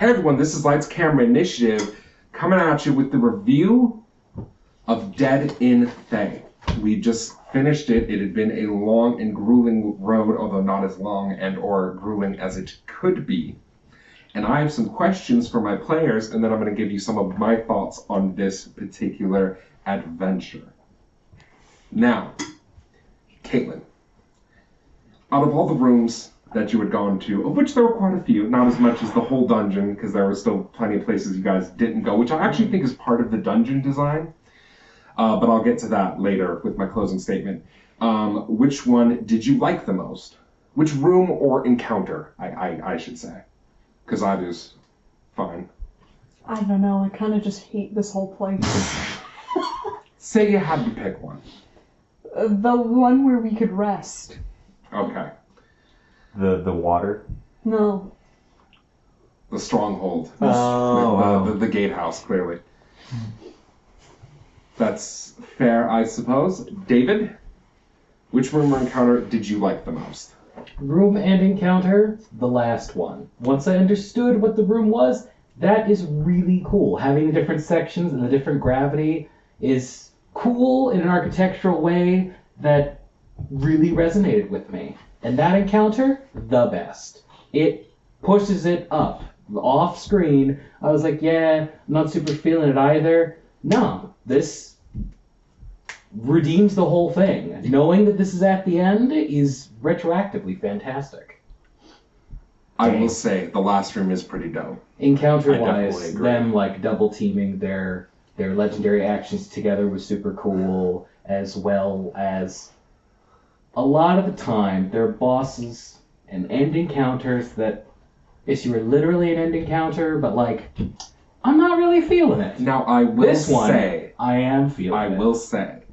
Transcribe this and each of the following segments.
Hey everyone, this is Lights Camera Initiative coming at you with the review of Dead in Thay. We just finished it. It had been a long and grueling road, although not as long and or grueling as it could be. And I have some questions for my players, and then I'm going to give you some of my thoughts on this particular adventure. Now, Caitlin, out of all the rooms that you had gone to, of which there were quite a few, not as much as the whole dungeon, because there were still plenty of places you guys didn't go, which I actually think is part of the dungeon design, but I'll get to that later with my closing statement. Which one did you like the most? Which room or encounter, I should say, because that is fine. I don't know, I kind of just hate this whole place. Say you had to pick one. The one where we could rest. Okay. The water? No. The stronghold. Oh, the gatehouse, clearly. That's fair, I suppose. David, which room or encounter did you like the most? Room and encounter, the last one. Once I understood what the room was, that is really cool. Having the different sections and the different gravity is cool in an architectural way that really resonated with me. And that encounter, the best. It pushes it up. Off screen, I was like, yeah, I'm not super feeling it either. No, this redeems the whole thing. Knowing that this is at the end is retroactively fantastic. I will say, the last room is pretty dope. Encounter-wise, them like double teaming their legendary actions together was super cool, as well as a lot of the time, there are bosses and end encounters that, if you were literally an end encounter, but like, I'm not really feeling it. Now, I will This one, say, I am feeling I it. will say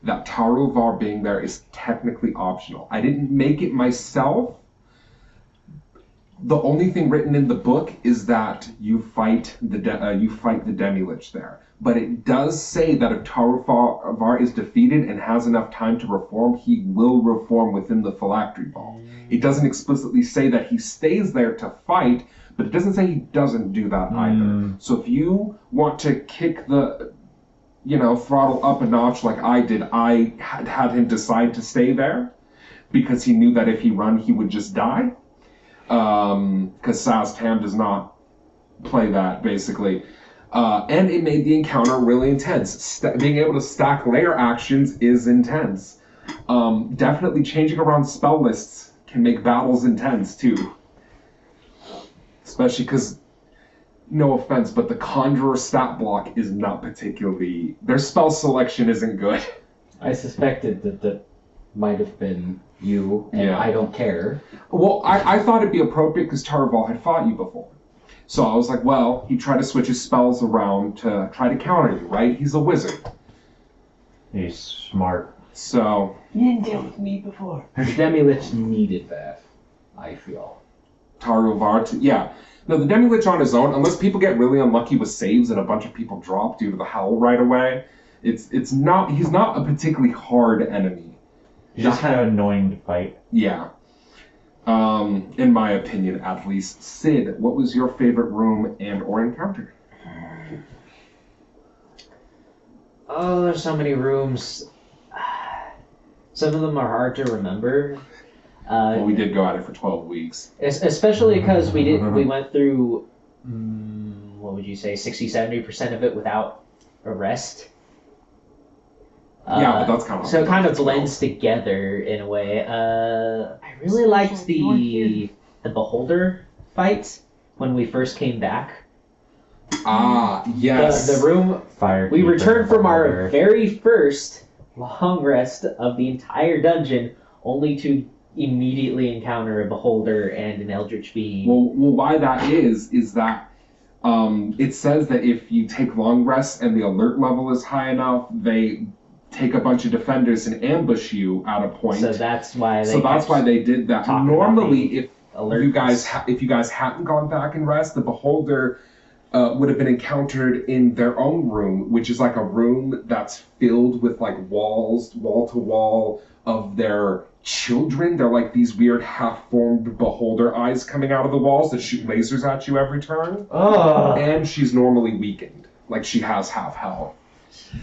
that Taruvar being there is technically optional. I didn't make it myself. The only thing written in the book is that you fight the Demi-Lich there. But it does say that if Taruvar is defeated and has enough time to reform, he will reform within the Phylactery Vault. It doesn't explicitly say that he stays there to fight, but it doesn't say he doesn't do that either. So if you want to kick the, throttle up a notch like I did, I had him decide to stay there because he knew that if he run, he would just die. Because Saz Tam does not play that, basically. And it made the encounter really intense. Being able to stack layer actions is intense. Definitely changing around spell lists can make battles intense, too. Especially because, no offense, but the Conjurer stat block is not particularly... Their spell selection isn't good. I suspected that might have been you, and Yeah. I don't care. Well, I thought it'd be appropriate because Taruvar had fought you before. So I was like, well, he tried to switch his spells around to try to counter you, right? He's a wizard. he's smart. So, You didn't deal with me before. The Demi-Lich needed that, I feel. Taruvar, yeah. No, the Demi-Lich on his own, unless people get really unlucky with saves and a bunch of people drop due to the Howl right away, he's not a particularly hard enemy. He's just kind of annoying to fight. Yeah. In my opinion, at least. Sid, what was your favorite room and or encounter? Oh, there's so many rooms. Some of them are hard to remember. Well, we did go at it for 12 weeks. Especially because we went through, what would you say, 60-70% of it without a rest. Yeah, but that's kind of... So it kind of blends together in a way. I really liked the Beholder fight when we first came back. Ah, yes. The room... Fire. We returned from our very first long rest of the entire dungeon, only to immediately encounter a Beholder and an Eldritch Being. Well, why that is that it says that if you take long rests and the alert level is high enough, they take a bunch of defenders and ambush you at a point. So that's why they did that. Normally, if you guys hadn't gone back and rest, the Beholder would have been encountered in their own room, which is like a room that's filled with like walls, wall to wall of their children. They're like these weird half-formed beholder eyes coming out of the walls that shoot lasers at you every turn. Oh. And she's normally weakened. Like, she has half health.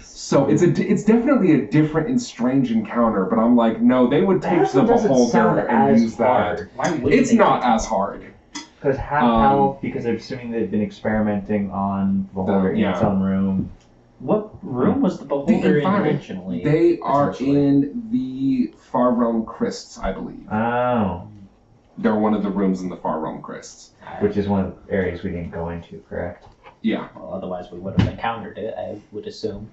So it's definitely a different and strange encounter, but I'm like, no, they would take the beholder and use that. Why would It's they not do that? as hard. Because half health, because I'm assuming they've been experimenting on Beholder in its yeah. own room. What room was the beholder in environment. originally? They are essentially? in the Far Realm Crysts, I believe. Oh. They're one of the rooms in the Far Realm Crysts. Which is one of the areas we didn't go into, correct? Yeah. Well, otherwise we would have encountered it, I would assume.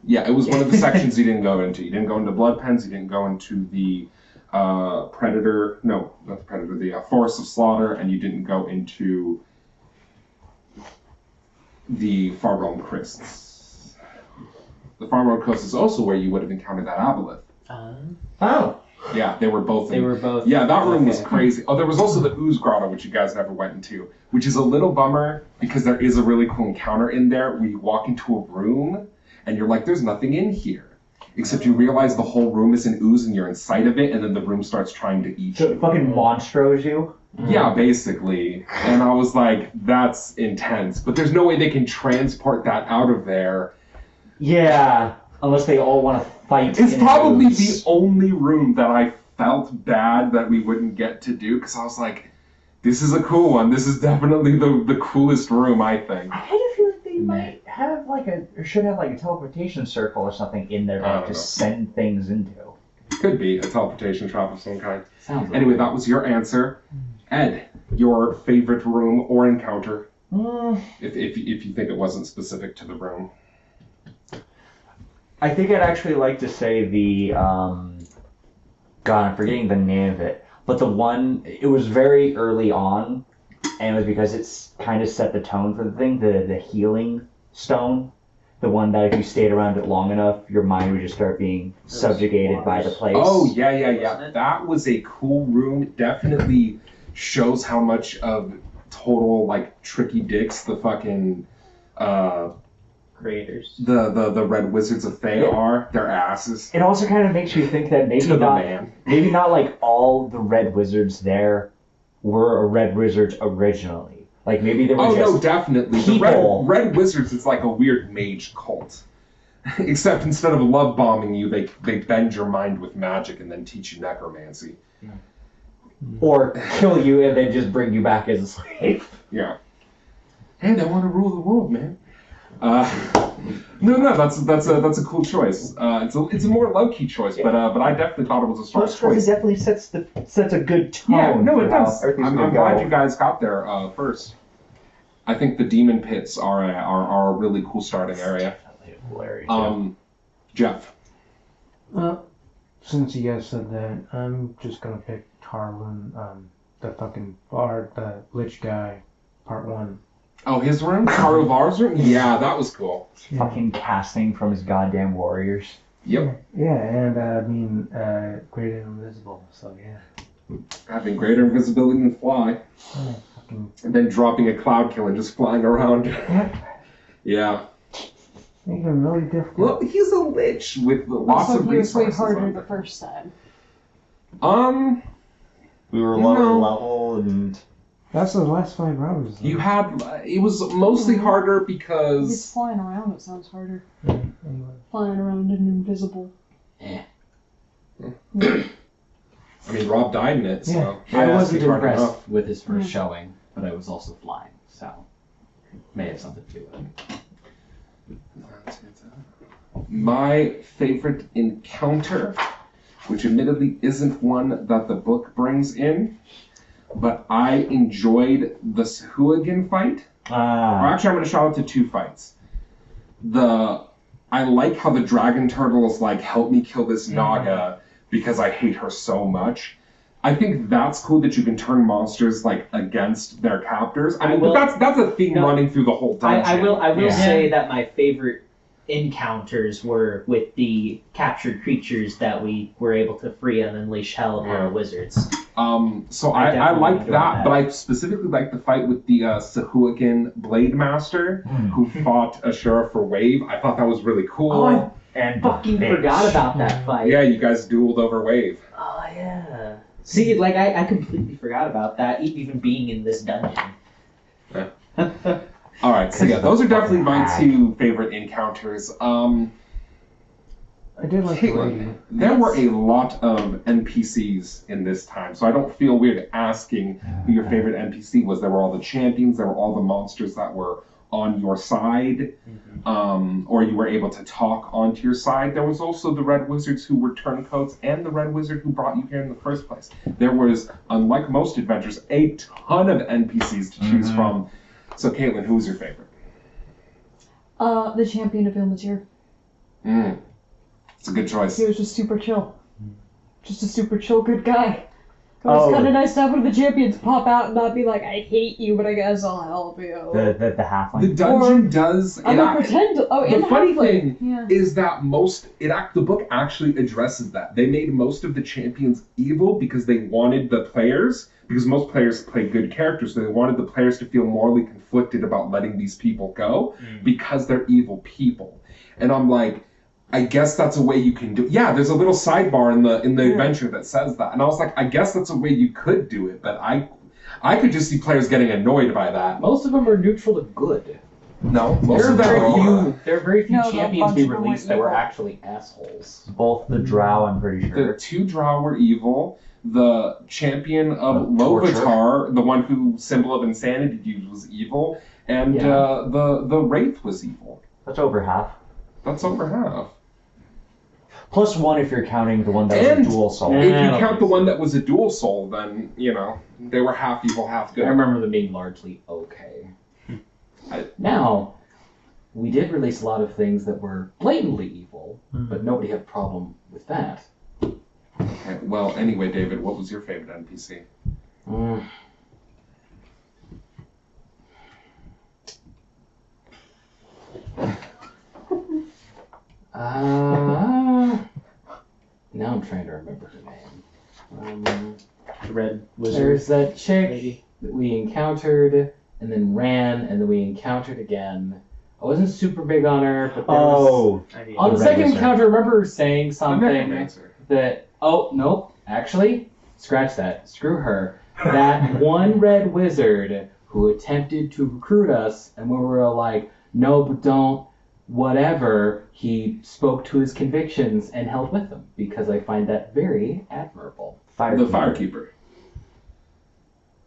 Yeah, it was one of the sections you didn't go into. You didn't go into Blood Pens, you didn't go into the Predator, no, not the Predator, the Forest of Slaughter, and you didn't go into the Far Realm Crysts. The Far Realm Crysts is also where you would have encountered that Aboleth. Oh. Yeah, they were both They were both. Yeah, that room was Okay. crazy. Oh, there was also the Ooze Grotto, which you guys never went into, which is a little bummer because there is a really cool encounter in there where you walk into a room and you're like, there's nothing in here. Except you realize the whole room is an ooze and you're inside of it, and then the room starts trying to eat So you. it fucking monstros you? Yeah, basically. And I was like, that's intense. But there's no way they can transport that out of there. Yeah. Unless they all want to fight. It's in probably ooze. the only room that I felt bad that we wouldn't get to do, because I was like, this is a cool one. This is definitely the coolest room, I think. I had a feeling they might have or should have a teleportation circle or something in there I to don't just know. send things into. Could be a teleportation trap of some kind. Sounds like Anyway, that was your answer. Ed, your favorite room or encounter, if you think it wasn't specific to the room. I think I'd actually like to say the, God, I'm forgetting the name of it, but the one, it was very early on, and it was because it's kind of set the tone for the thing, the healing stone, the one that if you stayed around it long enough, your mind would just start being subjugated by the place. Oh, yeah. Wasn't it? That was a cool room. It definitely shows how much of total, tricky dicks the fucking, Creators. the Red Wizards of Thay are. Their asses. It also kind of makes you think that To the man. maybe not all the Red Wizards there were a Red Wizards originally. Maybe they were Oh, just no, definitely. The people. Red Wizards is like a weird mage cult. Except instead of love bombing you, they bend your mind with magic and then teach you necromancy. or kill you and then just bring you back as a slave. Yeah. Hey, they want to rule the world, man. No, that's a cool choice. It's a more low key choice, but I definitely thought it was a strong choice. definitely sets a good tone. Yeah, no, it for how does. everything's I'm gonna glad go. you guys got there first. I think the demon pits are a really cool starting area. Hilarious. Jeff. Since you guys said that, I'm just gonna pick Tarwin, the fucking bard, the lich guy, part 1. Oh, his room? Karuvar's room? Yeah, that was cool. Fucking casting from his goddamn warriors. Yep. Yeah, and great and invisible, so yeah. Having greater invisibility than fly. Yeah, fucking, And then dropping a cloud killer just flying around. yep. Yeah. Make him really difficult. Well, he's a lich with lots Also, of he was way resources. harder on the it. first time. We were lower lower No. level and That's the last 5 rounds. You had it was mostly harder He's because flying around, it sounds harder. Yeah, anyway. Flying around and invisible. I mean Rob died in it, so I yeah, wasn't it's hard impressed enough. with his first Yeah. showing, but I was also flying, so may have something to do with it. My favorite encounter, which admittedly isn't one that the book brings in, but I enjoyed the Sahuagin fight. Or actually, I'm going to shout out to 2 fights. I like how the dragon turtle is like, help me kill this Naga because I hate her so much. I think that's cool that you can turn monsters against their captors. I mean, will- but that's a theme running through the whole dungeon. I will Yeah. say that my favorite encounters were with the captured creatures that we were able to free and unleash hell upon the wizards. So I I definitely liked enjoyed that, that. but I specifically liked the fight with the Sahuagin Blade Master who fought Asura for Wave. I thought that was really cool. Oh, and Fucking bitch. forgot about that fight. Yeah, you guys dueled over Wave. Yeah. See, like I completely forgot about that, even being in this dungeon. All right, so yeah, those are definitely my two favorite encounters. I did like the lady. Caitlin, there were a lot of NPCs in this time, so I don't feel weird asking who your favorite NPC was. There were all the champions, there were all the monsters that were on your side, or you were able to talk onto your side. There was also the Red Wizards who were turncoats, and the Red Wizard who brought you here in the first place. There was, unlike most adventures, a ton of NPCs to choose from. So, Caitlin, who's your favorite? The champion of Ilmatir. It's a good choice. He was just super chill. Just a super chill, good guy. It was kind of nice to have one of the champions pop out and not be like, I hate you, but I guess I'll help you. The halfling. The dungeon does. I'm gonna pretend. The funny thing yeah. is that the book actually addresses that. They made most of the champions evil because they wanted the players, because most players play good characters, so they wanted the players to feel morally conflicted about letting these people go because they're evil people. And I'm like, I guess that's a way you can do it. Yeah, there's a little sidebar in the adventure that says that. And I was like, I guess that's a way you could do it, but I could just see players getting annoyed by that. Most of them are neutral to good. No, most of them are. There are very few No, champions bunch we of them released were that were evil. actually assholes. Both the drow, I'm pretty The sure. 2 drow were evil. The champion of Torture. Lovitar, the one who symbol of insanity used, was evil. And the wraith was evil. That's over half. That's over half. Plus 1 if you're counting the one that was And a dual soul. If I you don't count think the so. one that was a dual soul, then, they were half evil, half good. I remember them being largely okay. Now, we did release a lot of things that were blatantly evil, but nobody had a problem with that. Okay, well, anyway, David, what was your favorite NPC? Now I'm trying to remember her name. Red Wizard. There's that chick maybe. that we encountered and then ran and then we encountered again. I wasn't super big on her, but there was... On the Red second Wizard. encounter, I remember her saying The something Necromancer. that... Oh, nope. Actually, scratch that. Screw her. That one red wizard who attempted to recruit us, and when we were like, no, but don't, whatever, he spoke to his convictions and held with them, because I find that very admirable. The Firekeeper.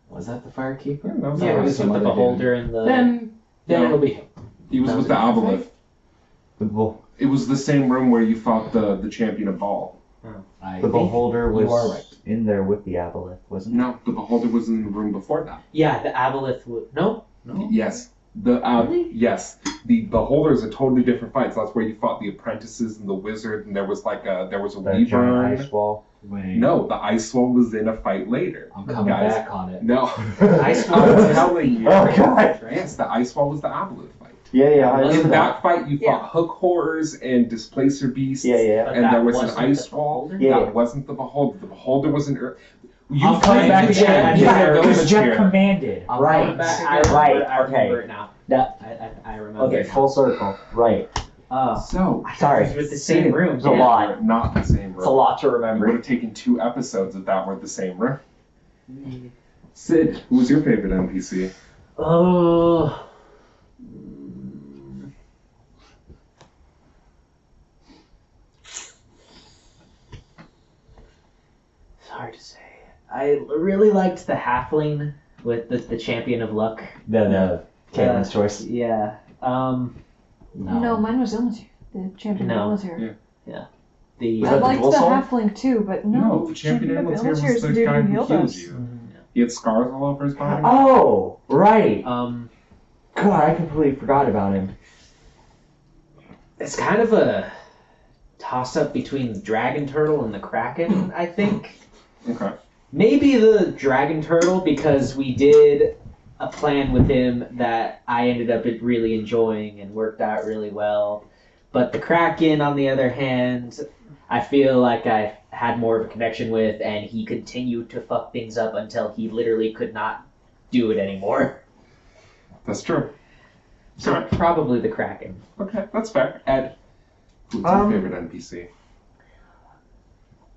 Was that the Firekeeper? Yeah, that was Yeah, the it was some with the other beholder and the. Then No. it'll be him. He was That with was the a different Aboleth. It was the same room where you fought the champion of Baal. I The think beholder you are was right. in there with the aboleth, wasn't it? No, the beholder was in the room before that. Yeah, the Aboleth. No. Yes. Yes. The beholder is a totally different fight. So that's where you fought the apprentices and the wizard, and there was a The giant wyvern. ice wall. No, the ice wall was in a fight later. I'm coming Guys. back on it. No. Ice Wall was telling you. Oh, God. Yes, the ice wall was the Aboleth fight. Yeah, I In remember that fight, you fought hook horrors and displacer beasts. Yeah. But And that there was an wasn't ice the wall. beholder? Yeah. That wasn't the beholder. The beholder was an. I'm coming back the again. champion Yeah, of because Village Jeff here. commanded. I'm Right. coming back I again. Right, remember, I remember okay. it now. That, I remember. okay, it now. full circle. Right. So, Sorry. It was with the same room. It's a lot. not the same room. It's a lot to It would remember. have taken 2 episodes if that were the same room. Sid, who was your favorite NPC? Oh. It's hard to say. I really liked the halfling with the champion of luck. The Caitlin's choice. Yeah. No, mine was Ilmatir. The champion No. of Ilmatir. The Was I that the liked dual the soul? halfling too, but no, the champion of of Ilmatir is the the dude guy who who healed healed us. you. He had scars all over his body. Oh, right. um. God, I completely forgot about him. It's kind of a toss-up between the dragon turtle and the kraken, I think. Okay. Maybe the dragon turtle, because we did a plan with him that I ended up really enjoying and worked out really well. But the kraken, on the other hand, I feel like I had more of a connection with, and he continued to fuck things up until he literally could not do it anymore. That's true. So probably the kraken. Okay, that's fair. Ed, who's your favorite NPC?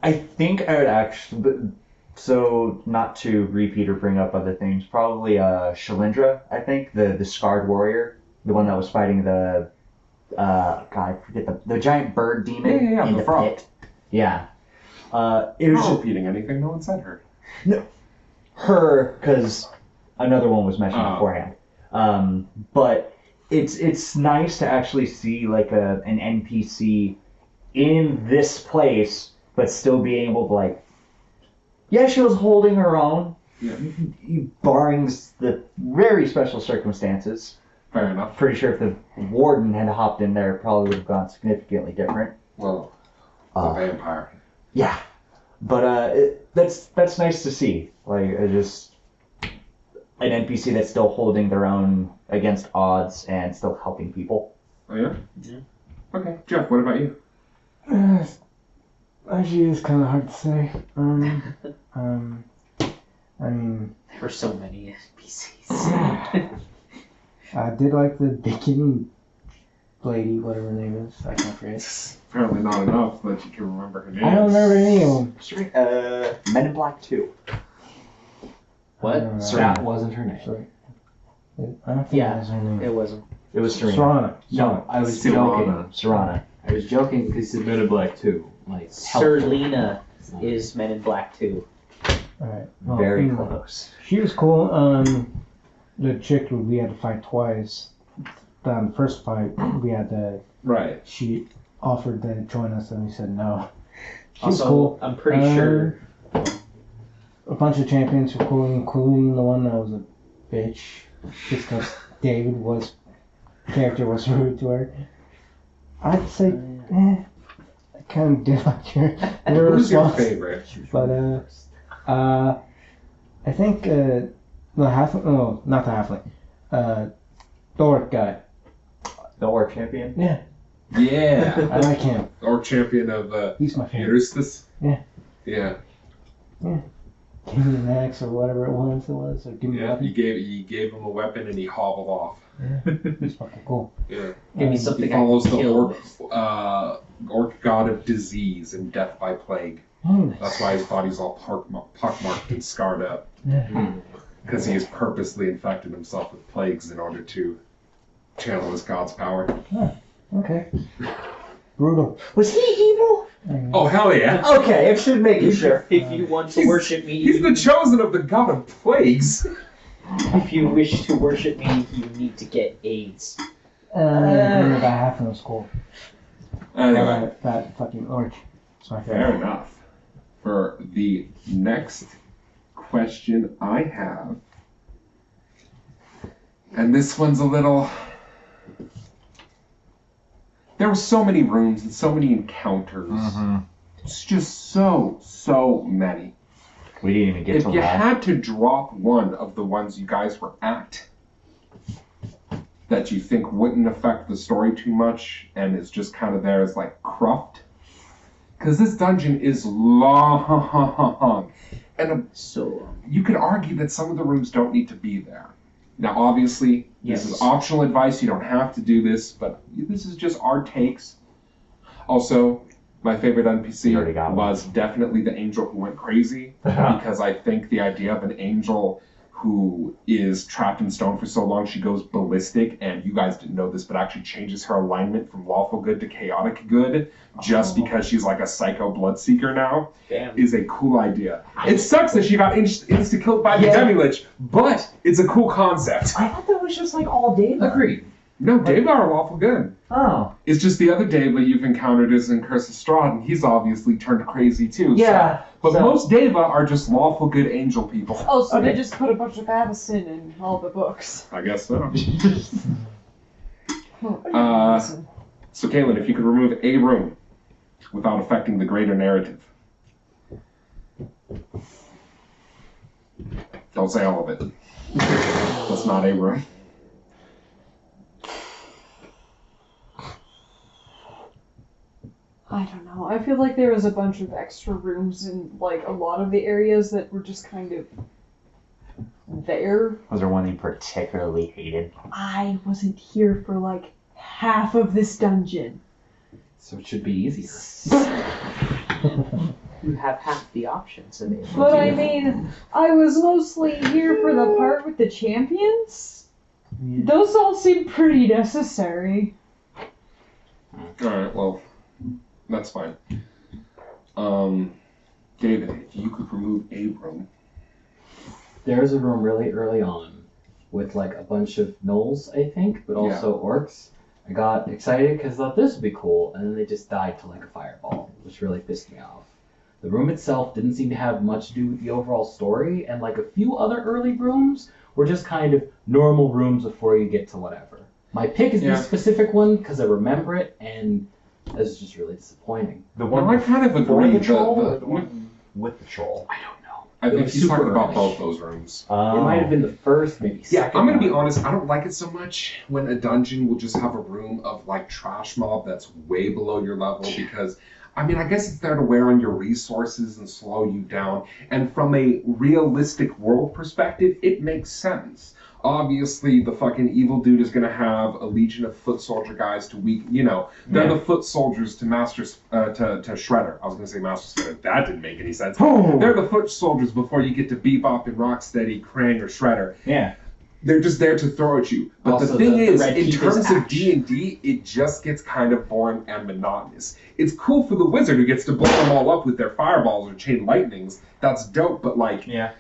I think I would actually, so not to repeat or bring up other things, probably Shalindra, I think, the Scarred Warrior, the one that was fighting the, God, I forget the giant bird demon Yeah, in the the frog. pit. Yeah. It was Not just repeating anything. No one said her. her, because another one was mentioned Oh. beforehand. But it's nice to actually see like an NPC in this place, but still be able to like, yeah, she was holding her own, Yeah. barring the very special circumstances. Fair enough. Pretty sure if the warden had hopped in there, it probably would have gone significantly different. Well, the vampire. Yeah, but that's nice to see. Like just an NPC that's still holding their own against odds and still helping people. Oh yeah. Yeah. Okay, Jeff. What about you? Actually, it's kind of hard to say. I mean, There were so many NPCs. I did like the beginning lady, whatever her name is. I can't forget. Apparently not enough that you can remember her name. I don't remember any of them. Men in Black 2. What? I don't know. That wasn't her name. Sorry. I don't think Yeah, that was her name. It wasn't. It was Serena. Serana. No, I was Sirana. joking. Serana. I was joking because it's Men in Black 2. Like, Serlina is Men in Black 2. Alright. Well, Very anyway, close. She was cool. The chick who we had to fight twice. The first fight, we had to. Right. She offered to join us, and we said no. She was Also, cool. I'm pretty sure. A bunch of champions were cool, including the one that was a bitch, just because character was rude to her. I'd say, I kind of did like her. her Who's your response. favorite? But I think the halfling. Oh, not the halfling. Thor guy. The Orc Champion. Yeah, Yeah. I like him. Or champion of He's my favorite. Eurystus. Yeah. Yeah. Give me an axe or whatever it was, or give me a Yeah. weapon. You gave him a weapon and he hobbled off. He's fucking cool. Yeah. Give me He something I follows can the kill. orc god of disease and death by plague. Oh, That's why his body's all pockmarked and scarred up. yeah. Because he has purposely infected himself with plagues in order to channel his god's power. Okay. Brutal. Was he evil? Oh, hell yeah. Okay, I should make it sure. If you want to He's- worship me, He's the chosen of the god of plagues. if you wish to worship me, you need to get AIDS. That half was cool. Anyway, That fucking orc. It's my fair favorite. enough. For the next question I have, and this one's a little. There were so many rooms and so many encounters. It's just so many. We didn't even get If to you that. had to drop one of the ones you guys were at that you think wouldn't affect the story too much and is just kind of there as like cruft, because this dungeon is long, and So, you could argue that some of the rooms don't need to be there. Now, obviously, this is optional advice. You don't have to do this, but this is just our takes. Also, my favorite You already NPC got one. was definitely the angel who went crazy, because I think the idea of an angel who is trapped in stone for so long she goes ballistic, and you guys didn't know this, but actually changes her alignment from lawful good to chaotic good just because she's like a psycho bloodseeker now, damn. is a cool idea. It sucks that she got insta-killed by the Yeah. Demi-Lich, but it's a cool concept. I thought that was just like all Deva. Agreed. No, Deva are lawful good. Oh. It's just the other Deva you've encountered is in Curse of Strahd, and he's obviously turned crazy too. Yeah. But so- most Deva are just lawful good angel people. Oh, so they Okay. just put a bunch of Avacyn in all the books. I guess so. Oh, So, Caitlin, if you could remove a room without affecting the greater narrative. Don't say all of it. That's not a room. I don't know. I feel like there was a bunch of extra rooms in like a lot of the areas that were just kind of there. Was there one you particularly hated? I wasn't here for like half of this dungeon. So it should be easier. you have half the options available. But I mean, I was mostly here for the part with the champions. Those all seem pretty necessary. Alright, well, that's fine. David, if you could remove a room. There's a room really early on with like a bunch of gnolls, I think, but also orcs. I got excited because I thought this would be cool, and then they just died to like a fireball, which really pissed me off. The room itself didn't seem to have much to do with the overall story, and like a few other early rooms were just kind of normal rooms before you get to whatever. My pick is this specific one because I remember it, and this is just really disappointing. The one I kind of before agree. the troll, The- or the one with the troll? I don't know. I It think was he's super talking about early. both those rooms. It might have been the first, maybe Yeah, second I'm gonna be one. honest, I don't like it so much when a dungeon will just have a room of like trash mob that's way below your level because I mean I guess it's there to wear on your resources and slow you down. And from a realistic world perspective, it makes sense. Obviously the fucking evil dude is gonna have a legion of foot soldier guys to they're the foot soldiers to to Shredder. I was gonna say Master Shredder. That didn't make any sense. They're the foot soldiers before you get to Bebop and Rocksteady, Krang, or Shredder. Yeah. They're just there to throw at you. But Also, the thing the is, Red in Keep is terms of ash. D&D, it just gets kind of boring and monotonous. It's cool for the wizard who gets to blow them all up with their fireballs or chain lightnings. That's dope, but like, Yeah.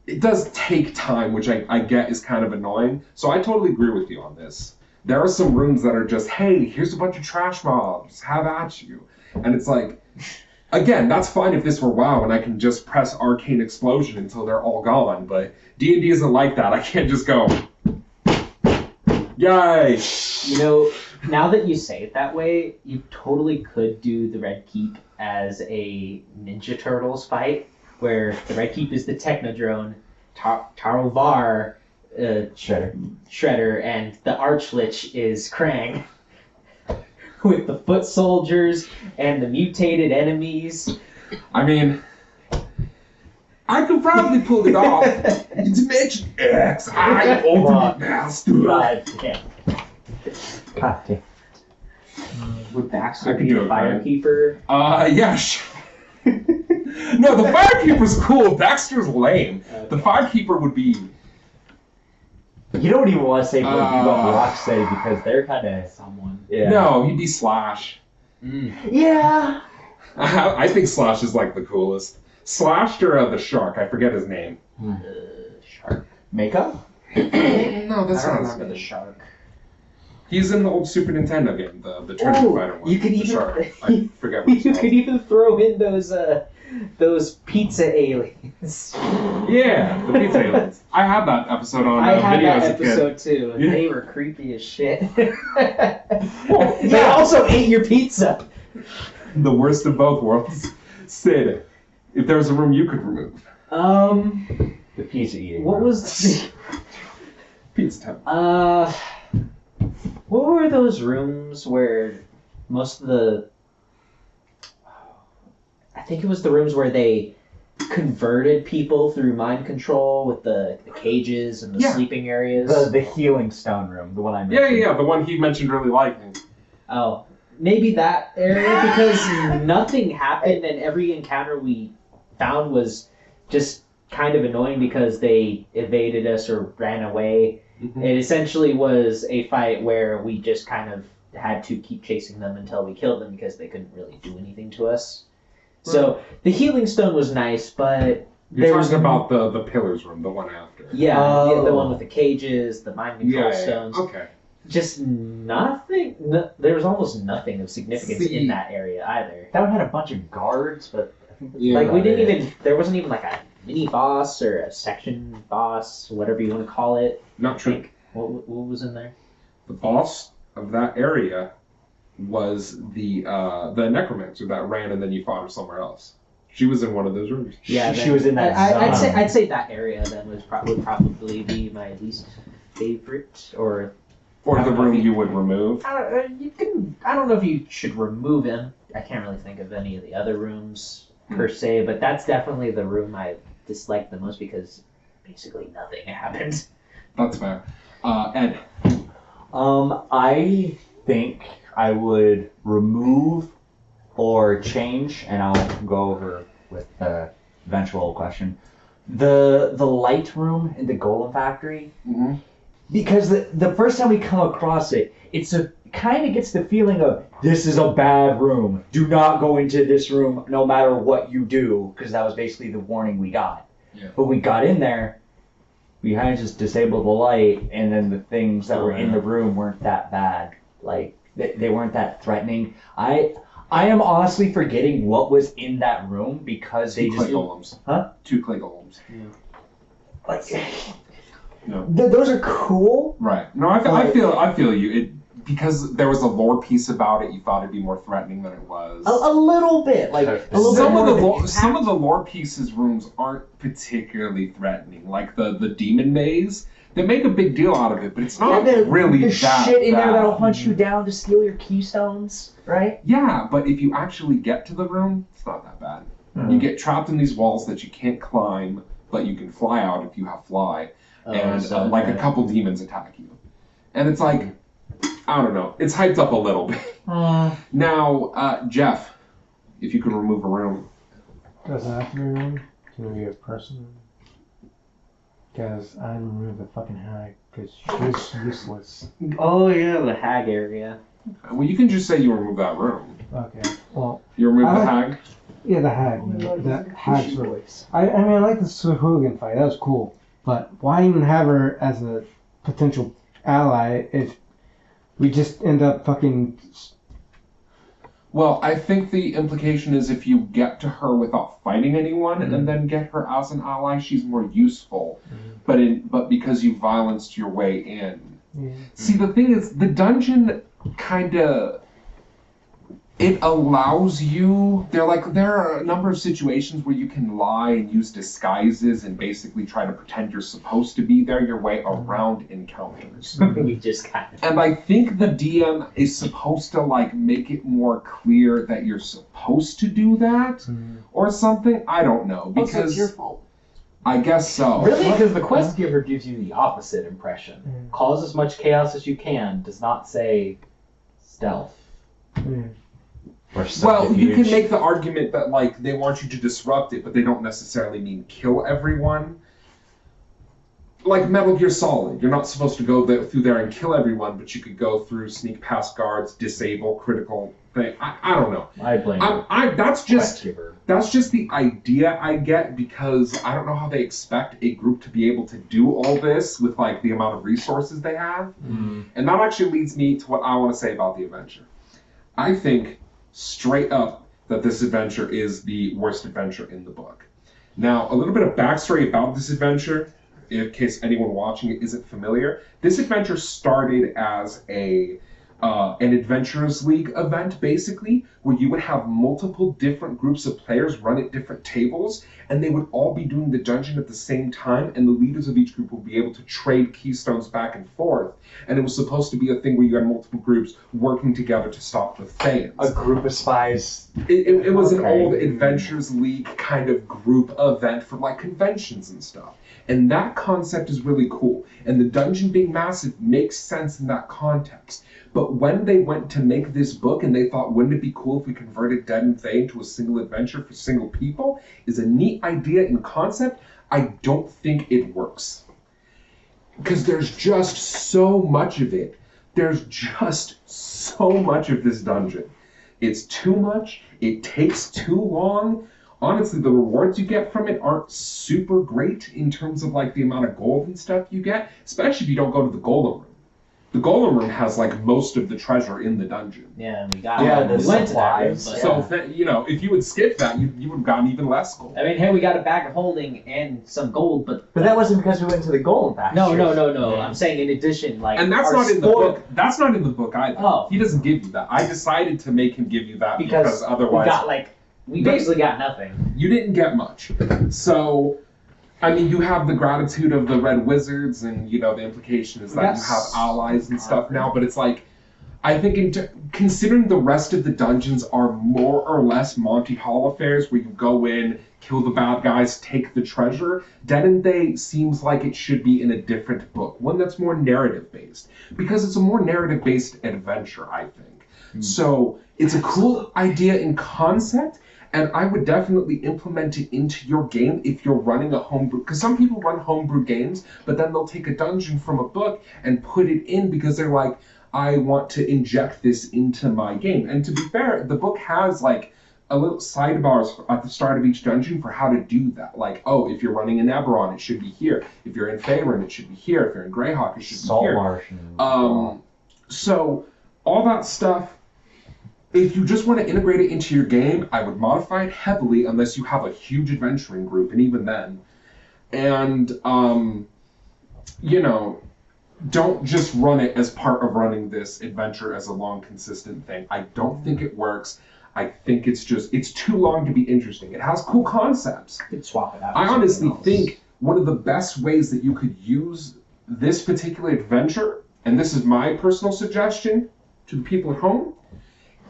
it does take time, which I get is kind of annoying. So I totally agree with you on this. There are some rooms that are just, hey, here's a bunch of trash mobs, have at you. And it's like, again, that's fine if this were WoW and I can just press Arcane Explosion until they're all gone, but D&D isn't like that. I can't just go, yay! You know, now that you say it that way, you totally could do the Red Keep as a Ninja Turtles fight, where the Red Keep is the Technodrome, Tarovar, Shredder, and the Archlich is Krang. With the foot soldiers and the mutated enemies. I mean, I could probably pull it off. Dimension X, I ultimate master. God damn. God damn. Would I Baxter could be do a it, right? Firekeeper? Yeah. No, the Firekeeper's cool. Baxter's lame. The Firekeeper would be. You don't even want to say Bebop Rocksteady because they're kind of Someone. yeah. No, he'd be Slash. Yeah. I think Slash is like the coolest. Slash or the shark? I forget his name. Shark. Makeup? No, I that's don't not his remember the name. shark. He's in the old Super Nintendo game, the Tournament Fighter one. you could the even shark. I forget what it's you called. could even throw in those pizza aliens. Yeah, the pizza aliens. I had that episode on I had video that as a kid. episode too, and Yeah. they were creepy as shit. They also ate your pizza. The worst of both worlds. Sid, if there was a room you could remove, The pizza eating. What room. was the, pizza time. what were those rooms where most of the, I think it was the rooms where they converted people through mind control with the cages and the Yeah. sleeping areas. the healing stone room, the one I Yeah, mentioned. yeah, the one he mentioned really liking. Oh, maybe that area because nothing happened and every encounter we found was just kind of annoying because they evaded us or ran away. Mhm. It essentially was a fight where we just kind of had to keep chasing them until we killed them because they couldn't really do anything to us. So the healing stone was nice, but You're there was talking about the pillars room, the one after. the Oh. one with the cages, the mind control stones. Okay. Just nothing. There was almost nothing of significance See- in that area either. That one had a bunch of guards, but I think that's Yeah. Like we about didn't it. even. There wasn't even like a mini boss or a section boss, whatever you want to call it. Not I true. think. What was in there? The boss of that area was the necromancer that ran and then you fought her somewhere else. She was in one of those rooms. Yeah, She then- was in that I'd zone. say that area then would probably be my least favorite. Or Or I the don't know room if you would remove. you can. I don't know if you should remove him. I can't really think of any of the other rooms per se, but that's definitely the room I disliked the most because basically nothing happened. That's fair. Ed. I think I would remove or change, and I'll go over with the eventual question. The light room in the Golem Factory, Mm-hmm. because the first time we come across it, it's a kind of gets the feeling of this is a bad room. Do not go into this room no matter what you do, because that was basically the warning we got. Yeah. But we got in there, we kind of just disabled the light, and then the things that were in the room weren't that bad. Like they weren't that threatening. I am honestly forgetting what was in that room because they Two just clay golems. Huh? 2 clay golems. like No. those are cool. Right. No, I feel you. Because there was a lore piece about it, you thought it'd be more threatening than it was. A little bit, like a little bit more. Some of the lore pieces rooms aren't particularly threatening, like the demon maze. They make a big deal out of it, but it's not really There's that shit in there bad. that'll hunt you down to steal your keystones, right? Yeah, but if you actually get to the room, it's not that bad. You get trapped in these walls that you can't climb, but you can fly out if you have fly, and a couple demons attack you, and it's like, I don't know, it's hyped up a little bit. Now, Jeff, if you could remove a room. Doesn't have to be a room. Can it be a person? Because I removed the fucking hag, because she's useless. Oh yeah, the hag area. Well, you can just say you remove that room. Okay, well, You remove the I hag? yeah, the hag. The hag's voice. I mean, I like the Squig fight. That was cool. But why even have her as a potential ally if we just end up fucking... Well, I think the implication is if you get to her without fighting anyone and then get her as an ally, she's more useful. But because you violenced your way in. Yeah. See, the thing is, the dungeon kind of... It allows you... There are a number of situations where you can lie and use disguises and basically try to pretend you're supposed to be there your way around encounters. We just got it. And I think the DM is supposed to make it more clear that you're supposed to do that or something. I don't know, Also, it's because your fault. I guess so. Really? Because the quest giver gives you the opposite impression. Cause as much chaos as you can does not say stealth. Or Well, you can subterfuge. make the argument that they want you to disrupt it, but they don't necessarily mean kill everyone. Like Metal Gear Solid, you're not supposed to go through there and kill everyone, but you could go through, sneak past guards, disable critical thing. I don't know. I blame That's quest just giver. That's just the idea I get, because I don't know how they expect a group to be able to do all this with the amount of resources they have. And that actually leads me to what I want to say about the adventure. I think straight up that this adventure is the worst adventure in the book. Now, a little bit of backstory about this adventure, in case anyone watching it isn't familiar. This adventure started as an Adventurers League event, basically, where you would have multiple different groups of players run at different tables, and they would all be doing the dungeon at the same time, and the leaders of each group would be able to trade keystones back and forth. And it was supposed to be a thing where you had multiple groups working together to stop the Thayans. A group of spies. It was an Okay. old Adventurers League kind of group event for conventions and stuff. And that concept is really cool. And the dungeon being massive makes sense in that context. But when they went to make this book and they thought, wouldn't it be cool if we converted Dead and Thay into a single adventure for single people, is a neat idea in concept. I don't think it works. Because there's just so much of it. There's just so much of this dungeon. It's too much. It takes too long. Honestly, the rewards you get from it aren't super great in terms of the amount of gold and stuff you get, especially if you don't go to the Golem Room. The Golem Room has most of the treasure in the dungeon. Yeah, and we got the we went to that room, supplies. but So, if you would skip that, you would have gotten even less gold. I mean, hey, we got a bag of holding and some gold, but But that wasn't because we went to the Golem Factory. no. I'm saying in addition, And that's our not in the spoil- book. That's not in the book either. Oh. He doesn't give you that. I decided to make him give you that because otherwise we got we basically got nothing. you didn't get much. So, I mean, you have the gratitude of the Red Wizards, and the implication is that you have allies and stuff now. But it's I think considering the rest of the dungeons are more or less Monty Hall affairs, where you go in, kill the bad guys, take the treasure, Dead and Thay seems like it should be in a different book, one that's more narrative based, because it's a more narrative based adventure, I think. So it's a cool idea in concept. And I would definitely implement it into your game if you're running a homebrew. Because some people run homebrew games, but then they'll take a dungeon from a book and put it in because they're like, I want to inject this into my game. And to be fair, the book has like a little sidebars at the start of each dungeon for how to do that. Like, oh, if you're running in Eberron, it should be here. If you're in Faerun, it should be here. If you're in Greyhawk, it should be here. Saltmarsh. So all that stuff, if you just want to integrate it into your game, I would modify it heavily unless you have a huge adventuring group, and even then. And, you know, don't just run it as part of running this adventure as a long, consistent thing. I don't think it works. I think it's too long to be interesting. It has cool concepts. You could swap it out. I with honestly something else. think one of the best ways that you could use this particular adventure, and this is my personal suggestion to the people at home,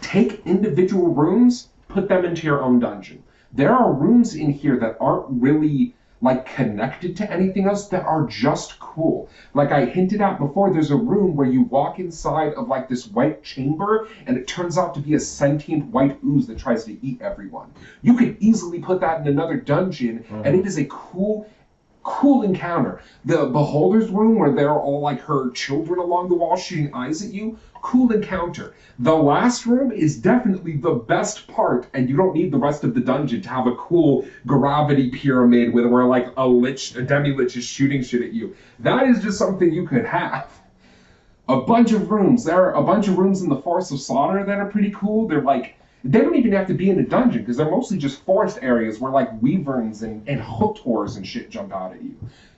take individual rooms, put them into your own dungeon. There are rooms in here that aren't really like connected to anything else that are just cool. Like I hinted at before, there's a room where you walk inside of like this white chamber and it turns out to be a sentient white ooze that tries to eat everyone. You could easily put that in another dungeon and it is a cool encounter. The Beholder's room where they're all like her children along the wall shooting eyes at you, cool encounter. The last room is definitely the best part, and you don't need the rest of the dungeon to have a cool gravity pyramid where like a demi-lich is shooting shit at you. That is just something you could have. A bunch of rooms. There are a bunch of rooms in the Forest of Slaughter that are pretty cool. They're like, they don't even have to be in a dungeon because they're mostly just forest areas where like wyverns and hooked horrors and shit jump out at you.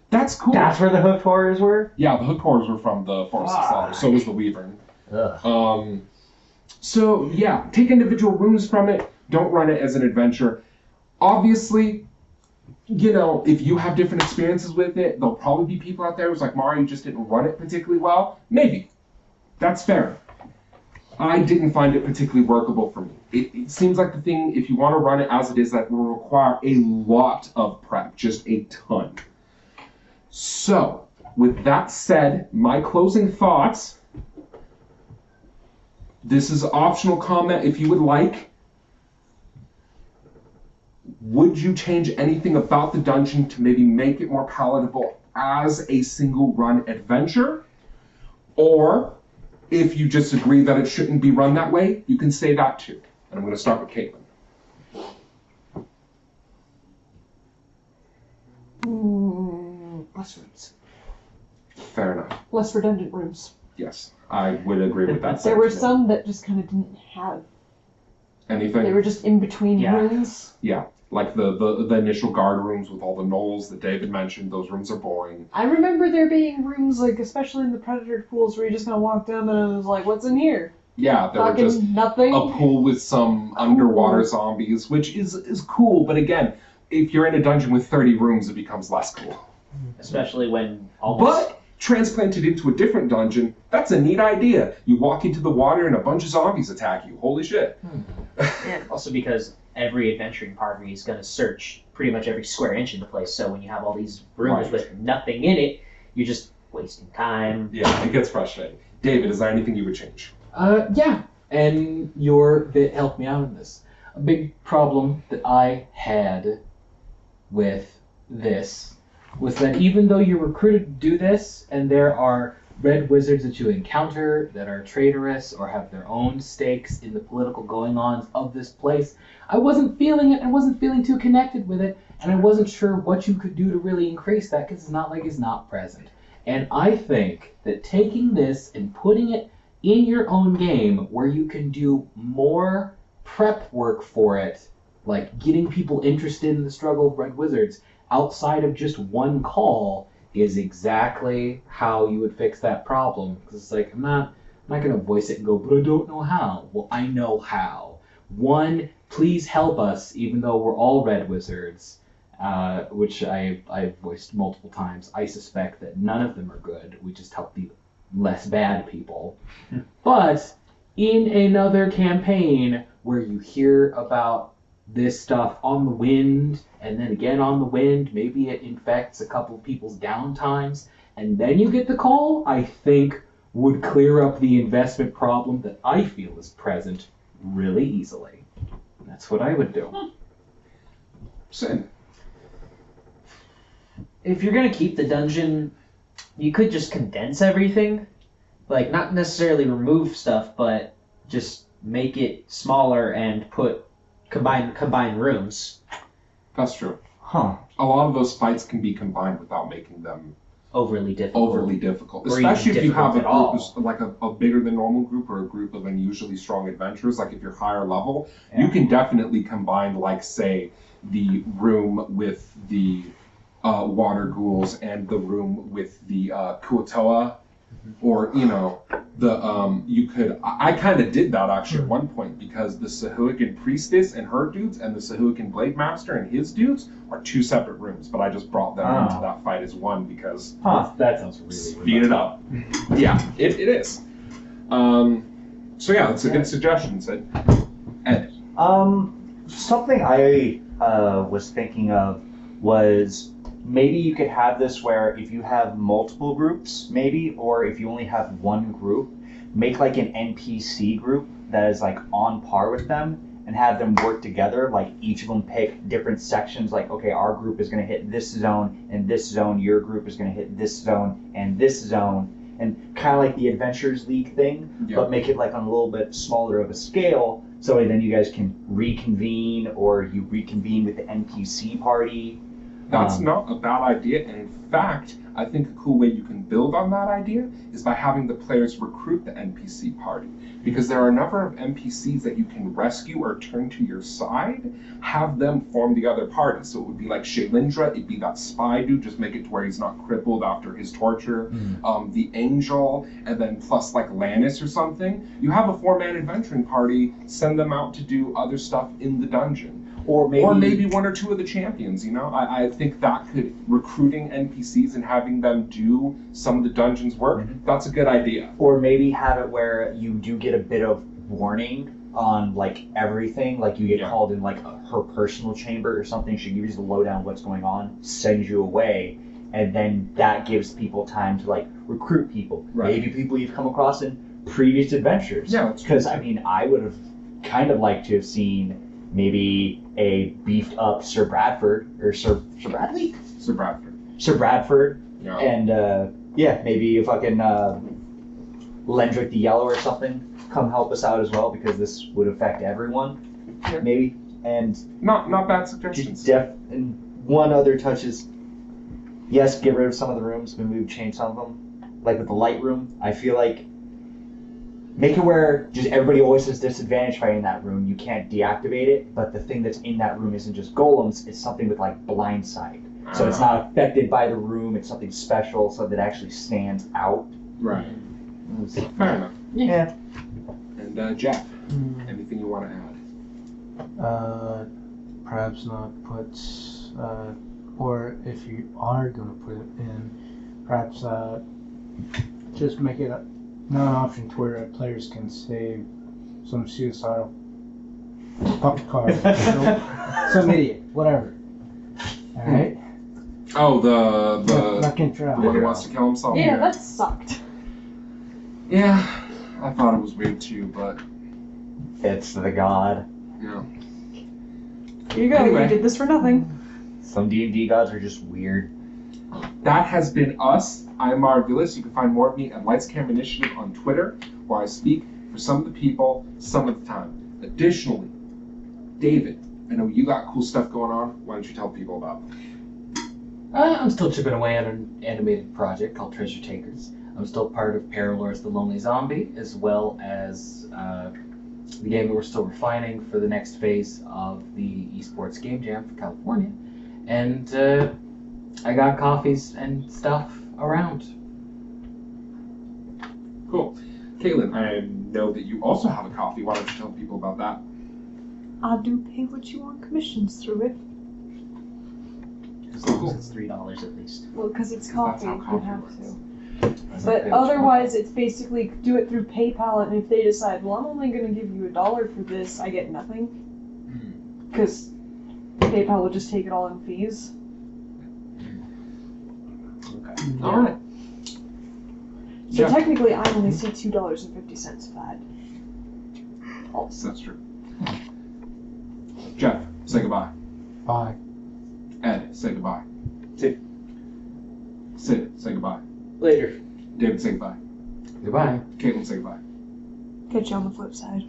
That's cool. That's where the hooked horrors were? Yeah, the hooked horrors were from the Forest of Slaughter. So was the wyvern. Ugh. So yeah, take individual rooms from it. Don't run it as an adventure. Obviously, you know, if you have different experiences with it, there'll probably be people out there who's like, Mario, you just didn't run it particularly well. Maybe. That's fair. I didn't find it particularly workable for me. It seems like the thing, if you want to run it as it is, that will require a lot of prep, just a ton. So, with that said, my closing thoughts. This is optional comment if you would like. Would you change anything about the dungeon to maybe make it more palatable as a single run adventure? Or if you just agree that it shouldn't be run that way, you can say that too. And I'm going to start with Caitlin. Less rooms. Fair enough. Less redundant rooms. Yes, I would agree with that. There were sentiment. some that just kind of didn't have. Anything? They were just in between Yeah. rooms. Yeah, like the initial guard rooms with all the knolls that David mentioned. Those rooms are boring. I remember there being rooms, like, especially in the Predator pools, where you just kind of walked down and it was like, what's in here? Yeah, there were Fucking just nothing. a pool with some underwater zombies, which is cool. But again, if you're in a dungeon with 30 rooms, it becomes less cool. Especially when almost... But transplanted into a different dungeon, that's a neat idea. You walk into the water and a bunch of zombies attack you. Holy shit. Also because every adventuring party is going to search pretty much every square inch in the place, so when you have all these rooms Right. with nothing in it, you're just wasting time. Yeah, it gets frustrating. David, is there anything you would change? Yeah, and your bit helped me out in this. A big problem that I had with this was that even though you're recruited to do this, and there are red wizards that you encounter that are traitorous or have their own stakes in the political going-ons of this place, I wasn't feeling it. I wasn't feeling too connected with it, and I wasn't sure what you could do to really increase that because it's not like it's not present. And I think that taking this and putting it in your own game where you can do more prep work for it, like getting people interested in the struggle of red wizards outside of just one call, is exactly how you would fix that problem. Because it's like, I'm not going to voice it and go, but I don't know how. Well, I know how. One, please help us, even though we're all red wizards, which I've voiced multiple times. I suspect that none of them are good. We just help the less bad people. But in another campaign where you hear about this stuff on the wind, and then again on the wind, maybe it infects a couple of people's downtimes, and then you get the call, I think would clear up the investment problem that I feel is present really easily. That's what I would do. Sin. If you're gonna keep the dungeon, you could just condense everything. Like, not necessarily remove stuff, but just make it smaller and combine rooms. That's true. Huh. A lot of those fights can be combined without making them Overly difficult. overly difficult. Or even Especially if you have a difficult at group, all. like a bigger than normal group or a group of unusually strong adventurers, like if you're higher level, Yeah. you can definitely combine, like, say, the room with the water ghouls and the room with the Kuotoa. Or, you know, you could, I kind of did that actually at one point, because the Sahuagin priestess and her dudes and the Sahuagin blade master and his dudes are 2 separate rooms, but I just brought them Oh. into that fight as one because That sounds really speed it up. Yeah, it is. So yeah, it's a good suggestion, Sid. Ed. Something I was thinking of was maybe you could have this where if you have multiple groups, maybe, or if you only have one group, make like an NPC group that is like on par with them and have them work together. Like each of them pick different sections. Like, okay, our group is going to hit this zone and this zone. Your group is going to hit this zone and this zone. And kind of like the Adventures League thing, Yeah. but make it like on a little bit smaller of a scale. So then you guys can reconvene, or you reconvene with the NPC party. That's not a bad idea, and in fact, I think a cool way you can build on that idea is by having the players recruit the NPC party. Because there are a number of NPCs that you can rescue or turn to your side, have them form the other party. So it would be like Shailindra, it'd be that spy dude, just make it to where he's not crippled after his torture. The Angel, and then plus like Lannis or something. You have a 4-man adventuring party, send them out to do other stuff in the dungeon. Or maybe 1 or 2 of the champions, you know? I think that could, recruiting NPCs and having them do some of the dungeon's work, that's a good idea. Or maybe have it where you do get a bit of warning on like everything, like you get called in like her personal chamber or something. She gives you the lowdown of what's going on, sends you away, and then that gives people time to like recruit people. Right. Maybe people you've come across in previous adventures. Yeah, that's because I mean, I would have kind of liked to have seen maybe a beefed up Sir Bradford or Sir Bradley, Sir Bradford. Sir Bradford, Yeah. and maybe if fucking Lendrick the Yellow or something come help us out as well, because this would affect everyone. Yeah. Maybe. And Not bad suggestions. and one other touch is, yes, get rid of some of the rooms, maybe we've changed some of them. Like with the light room, I feel like make it where just everybody always has disadvantage fighting in that room. You can't deactivate it, but the thing that's in that room isn't just golems, it's something with like blind sight. So it's not affected by the room, it's something special, something that actually stands out. Right. Fair enough. Yeah. And Jeff, anything you want to add? Perhaps not put, or if you are going to put it in, perhaps just make it not an option to where players can save some suicidal puppet card, some idiot, whatever. All right. Oh, the Not can the one who wants to kill himself. Yeah, that sucked. Yeah, I thought it was weird too, but It's the god. yeah. Here you go, Anyway. you did this for nothing. Some D&D gods are just weird. That has been us. I'm Margulis. You can find more of me at Lights Camera Initiative on Twitter, where I speak for some of the people, some of the time. Additionally, David, I know you got cool stuff going on. Why don't you tell people about it? I'm still chipping away at an animated project called Treasure Takers. I'm still part of Paralor's The Lonely Zombie, as well as the game that we're still refining for the next phase of the esports game jam for California. And I got coffees and stuff around. Cool. Caitlin, I know that you also have a coffee. Why don't you tell people about that? I do pay what you want commissions through it. As long as it's $3 at least. Well, because it's That's coffee, how you coffee have works. to. That's But okay. otherwise, it's basically do it through PayPal, and if they decide, well, I'm only going to give you $1 for this, I get nothing. Because PayPal will just take it all in fees. Okay. All right. So Yeah. technically, I only see $2.50 of that. That's true. Jeff, say goodbye. Bye. Ed, say goodbye. Say- Sid, say goodbye. Later. David, say goodbye. Goodbye. Caitlin, say goodbye. Catch you on the flip side.